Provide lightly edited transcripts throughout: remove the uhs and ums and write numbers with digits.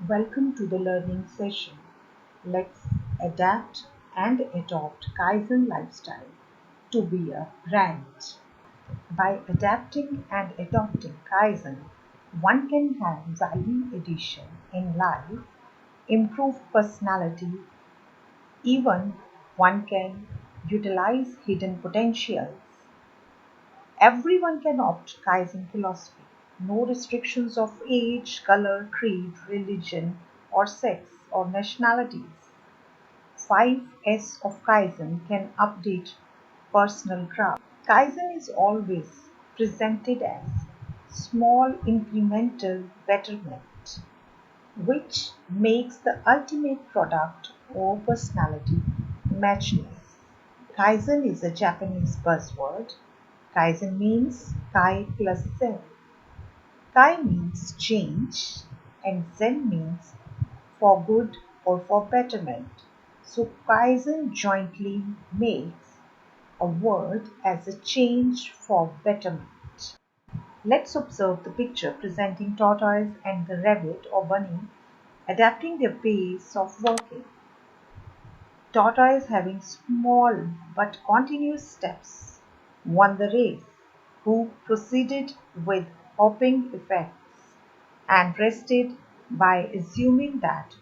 Welcome to the learning session. Let's adapt and adopt Kaizen lifestyle to be a brand. By adapting and adopting Kaizen, one can have value addition in life, improve personality, even one can utilize hidden potentials. Everyone can opt Kaizen philosophy. No restrictions of age, color, creed, religion, or sex or nationalities. 5S of Kaizen can update personal craft. Kaizen is always presented as small incremental betterment, which makes the ultimate product or personality matchless. Kaizen is a Japanese buzzword. Kaizen means Kai plus Zen. Kai means change and Zen means for good or for betterment. So Kaizen jointly makes a word as a change for betterment. Let's observe the picture presenting tortoise and the rabbit or bunny adapting their pace of working. Tortoise, having small but continuous steps, won the race, who proceeded with hopping effects and rested by assuming that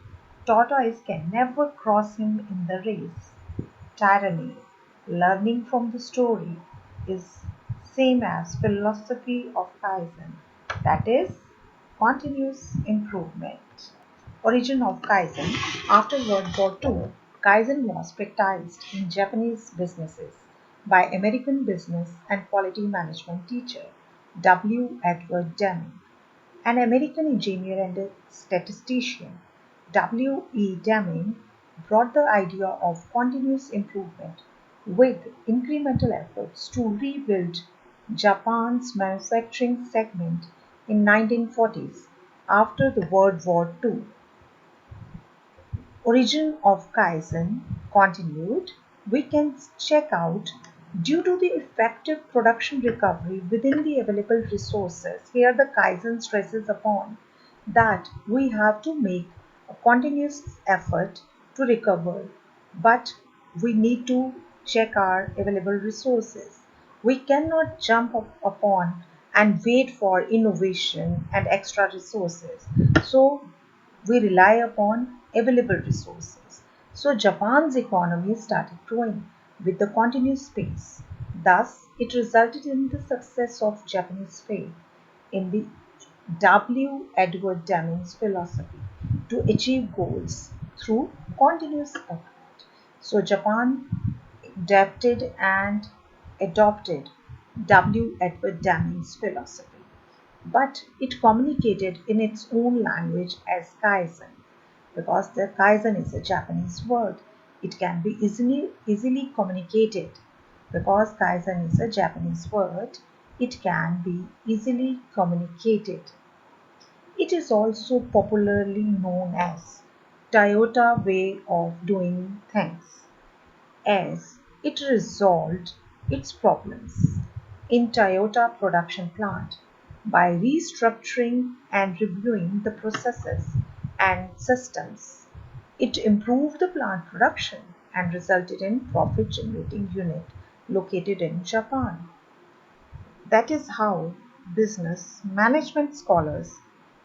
Tortoise can never cross him in the race. Tyranny, learning from the story, is same as philosophy of Kaizen, that is, continuous improvement. Origin of Kaizen. After World War II, Kaizen was practiced in Japanese businesses by American business and quality management teacher W. Edward Deming. An American engineer and statistician, W. E. Deming brought the idea of continuous improvement with incremental efforts to rebuild Japan's manufacturing segment in 1940s after the World War II. Origin of Kaizen continued, we can check out due to the effective production recovery within the available resources. Here the Kaizen stresses upon that we have to make a continuous effort to recover, but we need to check our available resources. We cannot jump upon and wait for innovation and extra resources. So we rely upon available resources. So Japan's economy started growing with the continuous pace. Thus, it resulted in the success of Japanese faith in the W. Edward Deming's philosophy to achieve goals through continuous effort. So Japan adapted and adopted W. Edward Deming's philosophy, but it communicated in its own language as Kaizen. Because the Kaizen is a Japanese word, it can be easily communicated. Because Kaizen is a Japanese word, it can be easily communicated. It is also popularly known as Toyota way of doing things, as it resolved its problems in Toyota production plant by restructuring and reviewing the processes and systems. It improved the plant production and resulted in profit generating unit located in Japan. That is how business management scholars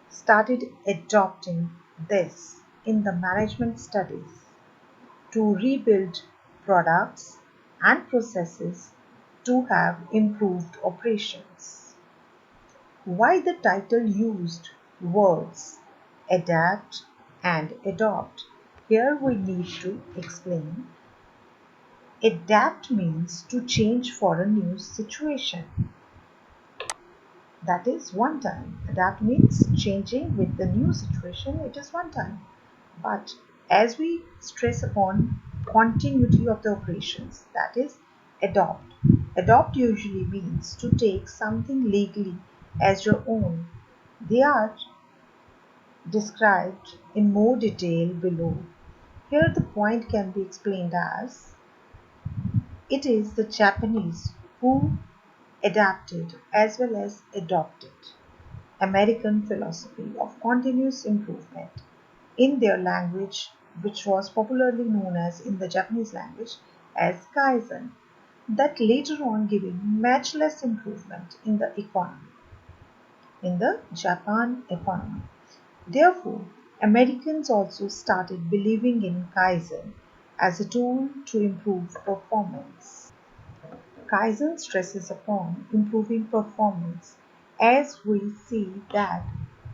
started adopting this in the management studies to rebuild products and processes to have improved operations. Why the title used words adapt and adopt? Here we need to explain. Adapt means to change for a new situation. That is one time. Adapt means changing with the new situation. It is one time. But as we stress upon continuity of the operations, that is adopt. Adopt usually means to take something legally as your own. They are described in more detail below. Here the point can be explained as it is the Japanese who adapted as well as adopted American philosophy of continuous improvement in their language, which was popularly known as in the Japanese language as Kaizen, that later on giving matchless improvement in the economy, in the Japan economy. Therefore, Americans also started believing in Kaizen as a tool to improve performance. Kaizen stresses upon improving performance as we see that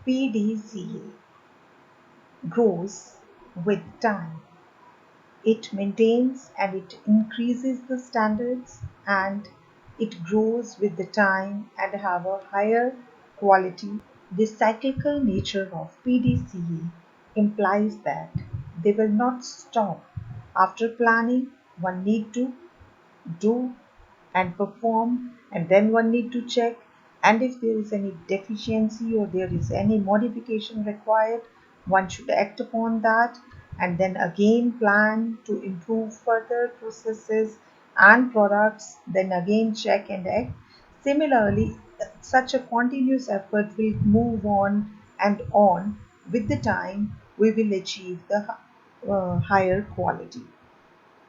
PDCA grows with time. It maintains and it increases the standards and it grows with the time and have a higher quality. The cyclical nature of PDCA implies that they will not stop. After planning, one need to do and perform, and then one need to check, and if there is any deficiency or there is any modification required, one should act upon that, and then again plan to improve further processes and products, then again check and act. Similarly, such a continuous effort will move on, and on with the time we will achieve the higher quality.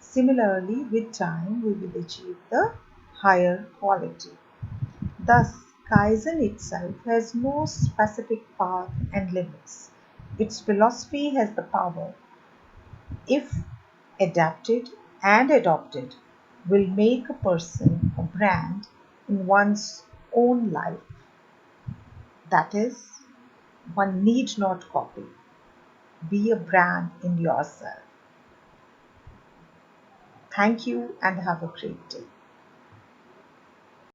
Similarly, with time, we will achieve the higher quality. Thus, Kaizen itself has no specific path and limits. Its philosophy has the power, if adapted and adopted, will make a person a brand in one's own life. That is, one need not copy. Be a brand in yourself. Thank you and have a great day.